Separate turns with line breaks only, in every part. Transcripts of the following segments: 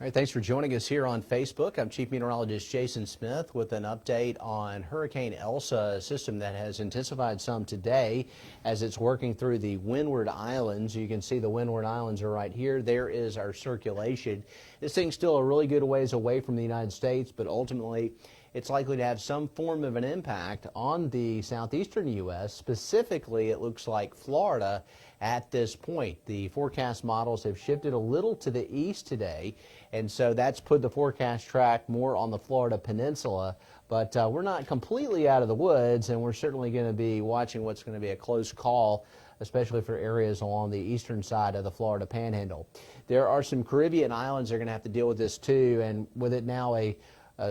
All right, thanks for joining us here on Facebook. I'm Chief Meteorologist Jason Smith with an update on Hurricane Elsa, a system that has intensified some today as it's working through the Windward Islands. You can see the Windward Islands are right here. There is our circulation. This thing's still a really good ways away from the United States, but ultimately it's likely to have some form of an impact on the southeastern U.S. Specifically, it looks like Florida at this point. The forecast models have shifted a little to the east today, and so that's put the forecast track more on the Florida peninsula. But we're not completely out of the woods, and we're certainly going to be watching what's going to be a close call, especially for areas along the eastern side of the Florida Panhandle. There are some Caribbean islands that are going to have to deal with this too, and with it now a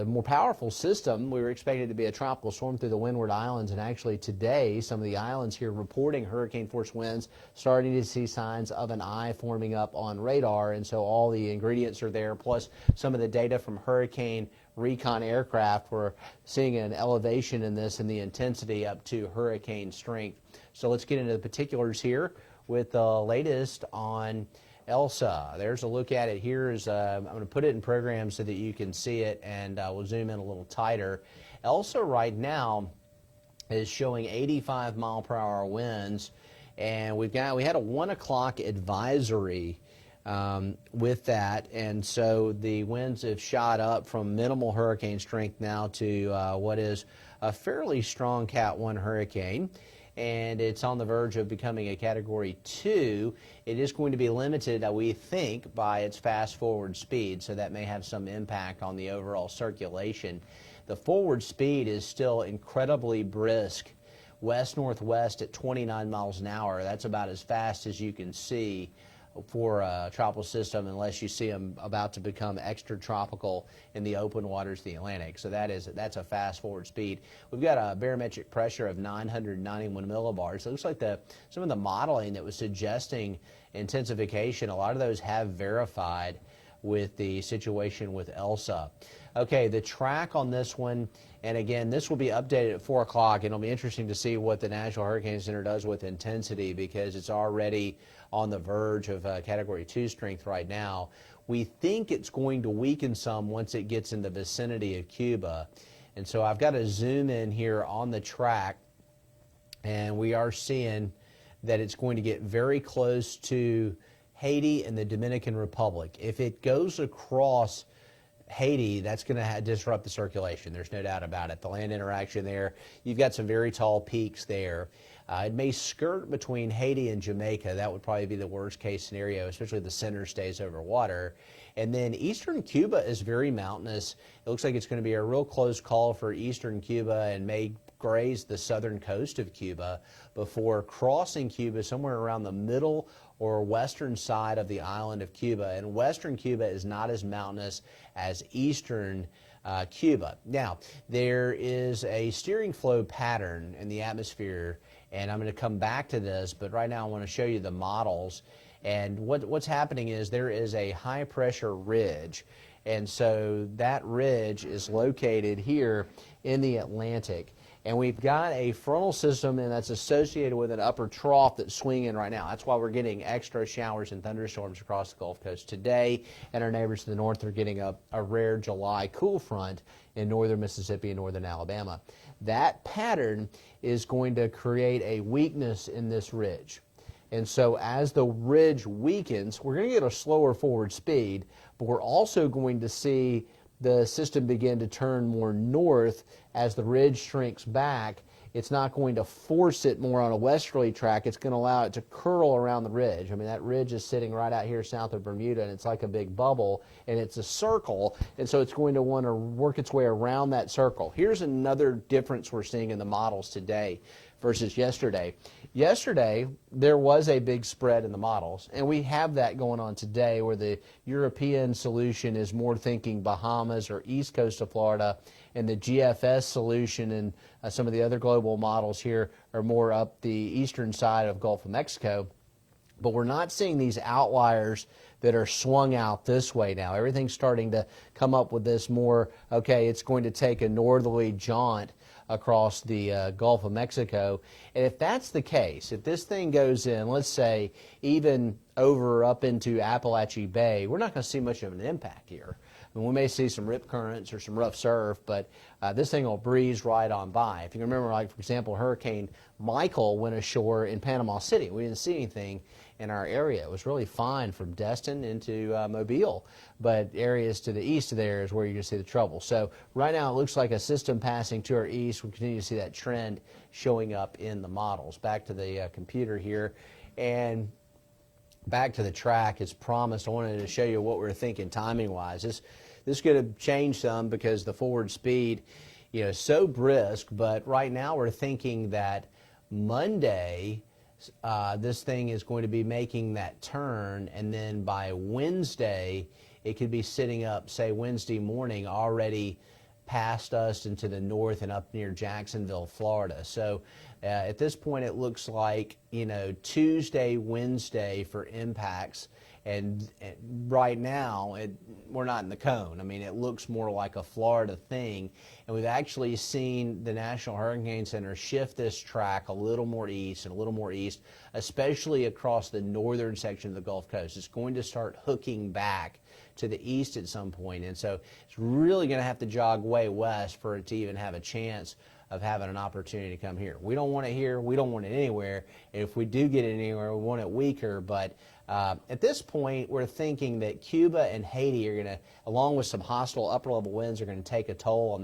more powerful system. We were expected to be a tropical storm through the Windward Islands, and actually today some of the islands here reporting hurricane force winds, starting to see signs of an eye forming up on radar, and so all the ingredients are there, plus some of the data from hurricane recon aircraft. We're seeing an elevation in this and the intensity up to hurricane strength. So let's get into the particulars here with the latest on Elsa. There's a look at it here. I'm going to put it in program so that you can see it, and we'll zoom in a little tighter. Elsa right now is showing 85-mile-per-hour winds, and we had a 1 o'clock advisory with that, and so the winds have shot up from minimal hurricane strength now to what is a fairly strong Cat 1 hurricane. And it's on the verge of becoming a Category 2. It is going to be limited, we think, by its fast-forward speed, so that may have some impact on the overall circulation. The forward speed is still incredibly brisk, west-northwest at 29 miles an hour. That's about as fast as you can see for a tropical system, unless you see them about to become extratropical in the open waters of the Atlantic. So that's a fast forward speed. We've got a barometric pressure of 991 millibars. It looks like some of the modeling that was suggesting intensification, a lot of those have verified with the situation with Elsa. Okay, the track on this one, and again, this will be updated at 4 o'clock. It'll be interesting to see what the National Hurricane Center does with intensity, because it's already on the verge of Category 2 strength right now. We think it's going to weaken some once it gets in the vicinity of Cuba. And so I've got to zoom in here on the track, and we are seeing that it's going to get very close to Haiti and the Dominican Republic. If it goes across Haiti, that's going to disrupt the circulation. There's no doubt about it. The land interaction there, you've got some very tall peaks there. It may skirt between Haiti and Jamaica. That would probably be the worst case scenario, especially if the center stays over water. And then eastern Cuba is very mountainous. It looks like it's going to be a real close call for eastern Cuba and may graze the southern coast of Cuba before crossing Cuba somewhere around the middle or western side of the island of Cuba. And western Cuba is not as mountainous as eastern Cuba. Now, there is a steering flow pattern in the atmosphere, and I'm going to come back to this, but right now I want to show you the models. And what's happening is there is a high pressure ridge, and so that ridge is located here in the Atlantic. And we've got a frontal system, and that's associated with an upper trough that's swinging right now. That's why we're getting extra showers and thunderstorms across the Gulf Coast today, and our neighbors to the north are getting a rare July cool front in northern Mississippi and northern Alabama. That pattern is going to create a weakness in this ridge. And so as the ridge weakens, we're going to get a slower forward speed, but we're also going to see the system begin to turn more north as the ridge shrinks back. It's not going to force it more on a westerly track. It's going to allow it to curl around the ridge. I mean, that ridge is sitting right out here south of Bermuda, and it's like a big bubble, and it's a circle, and so it's going to want to work its way around that circle. Here's another difference we're seeing in the models today versus yesterday. Yesterday, there was a big spread in the models, and we have that going on today, where the European solution is more thinking Bahamas or east coast of Florida, and the GFS solution and some of the other global models here are more up the eastern side of Gulf of Mexico. But we're not seeing these outliers that are swung out this way now. Everything's starting to come up with this more, okay, it's going to take a northerly jaunt across the Gulf of Mexico. And if that's the case, if this thing goes in, let's say, even over up into Appalachia Bay, we're not going to see much of an impact here. I mean, we may see some rip currents or some rough surf, but this thing will breeze right on by. If you remember, like, for example, Hurricane Michael went ashore in Panama City. We didn't see anything in our area. It was really fine from Destin into Mobile, but areas to the east of there is where you're going to see the trouble. So right now it looks like a system passing to our east. We continue to see that trend showing up in the models. Back to the computer here, and back to the track as promised. I wanted to show you what we're thinking timing-wise. This is going to change some because the forward speed, is so brisk, but right now we're thinking that Monday this thing is going to be making that turn, and then by Wednesday it could be sitting up, say Wednesday morning, already past us into the north and up near Jacksonville, Florida. So at this point it looks like Tuesday, Wednesday for impacts, and right now we're not in the cone. I mean, it looks more like a Florida thing, and we've actually seen the National Hurricane Center shift this track a little more east and a little more east, especially across the northern section of the Gulf Coast. It's going to start hooking back to the east at some point, and so it's really going to have to jog way west for it to even have a chance of having an opportunity to come here. We don't want it here. We don't want it anywhere. And if we do get it anywhere, we want it weaker. But at this point, we're thinking that Cuba and Haiti are going to, along with some hostile upper-level winds, are going to take a toll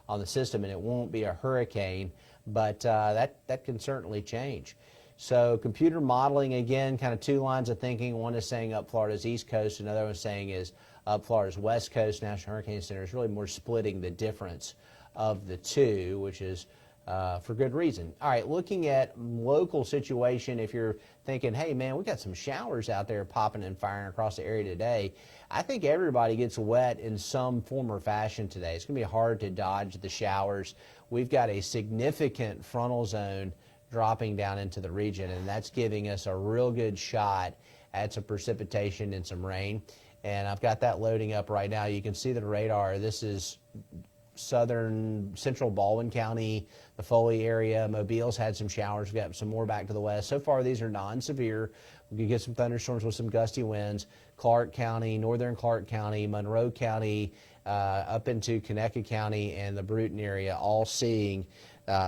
on the system, and it won't be a hurricane. But that can certainly change. So computer modeling, again, kind of two lines of thinking. One is saying up Florida's east coast. Another one is saying is up Florida's west coast. National Hurricane Center is really more splitting the difference of the two, which is for good reason. All right, looking at local situation, if you're thinking, hey man, we got some showers out there popping and firing across the area today, I think everybody gets wet in some form or fashion today. It's going to be hard to dodge the showers. We've got a significant frontal zone dropping down into the region, and that's giving us a real good shot at some precipitation and some rain. And I've got that loading up right now. You can see the radar. This is central Baldwin County, the Foley area. Mobile's had some showers. We've got some more back to the west. So far, these are non-severe. We could get some thunderstorms with some gusty winds. Clark County, northern Clark County, Monroe County, up into Conecuh County and the Bruton area, all seeing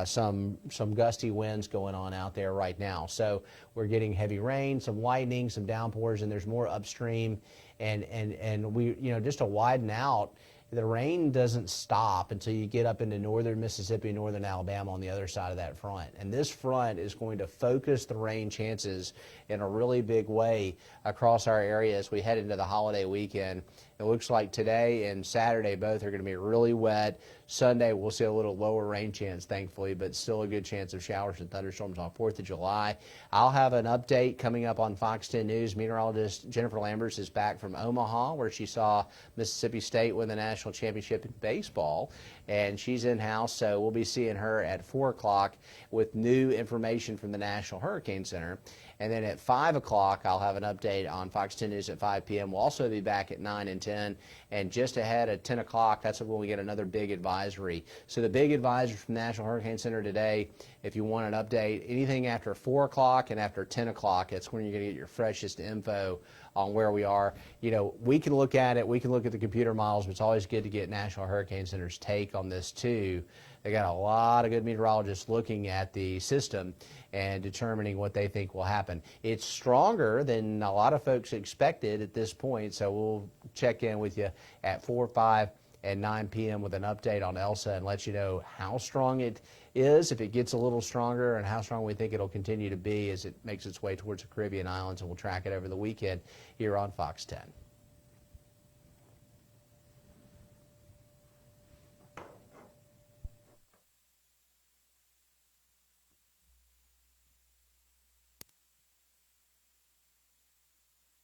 some gusty winds going on out there right now. So we're getting heavy rain, some lightning, some downpours, and there's more upstream. And we, just to widen out, the rain doesn't stop until you get up into northern Mississippi, northern Alabama on the other side of that front. And this front is going to focus the rain chances in a really big way across our area as we head into the holiday weekend. It looks like today and Saturday both are going to be really wet. Sunday we'll see a little lower rain chance, thankfully, but still a good chance of showers and thunderstorms on 4th of July. I'll have an update coming up on Fox 10 News. Meteorologist Jennifer Lambers is back from Omaha, where she saw Mississippi State win the national championship in baseball, and she's in-house, so we'll be seeing her at 4 o'clock with new information from the National Hurricane Center. And then at 5 o'clock, I'll have an update on Fox 10 News at 5 p.m. We'll also be back at 9 and 10. And just ahead at 10 o'clock, that's when we get another big advisory. So the big advisory from the National Hurricane Center today, if you want an update, anything after 4 o'clock and after 10 o'clock, it's when you're going to get your freshest info on where we are. We can look at it. We can look at the computer models, but it's always good to get National Hurricane Center's take on this, too. They got a lot of good meteorologists looking at the system and determining what they think will happen. It's stronger than a lot of folks expected at this point, so we'll check in with you at 4, 5, and 9 p.m. with an update on Elsa and let you know how strong it is, if it gets a little stronger, and how strong we think it'll continue to be as it makes its way towards the Caribbean islands, and we'll track it over the weekend here on Fox 10.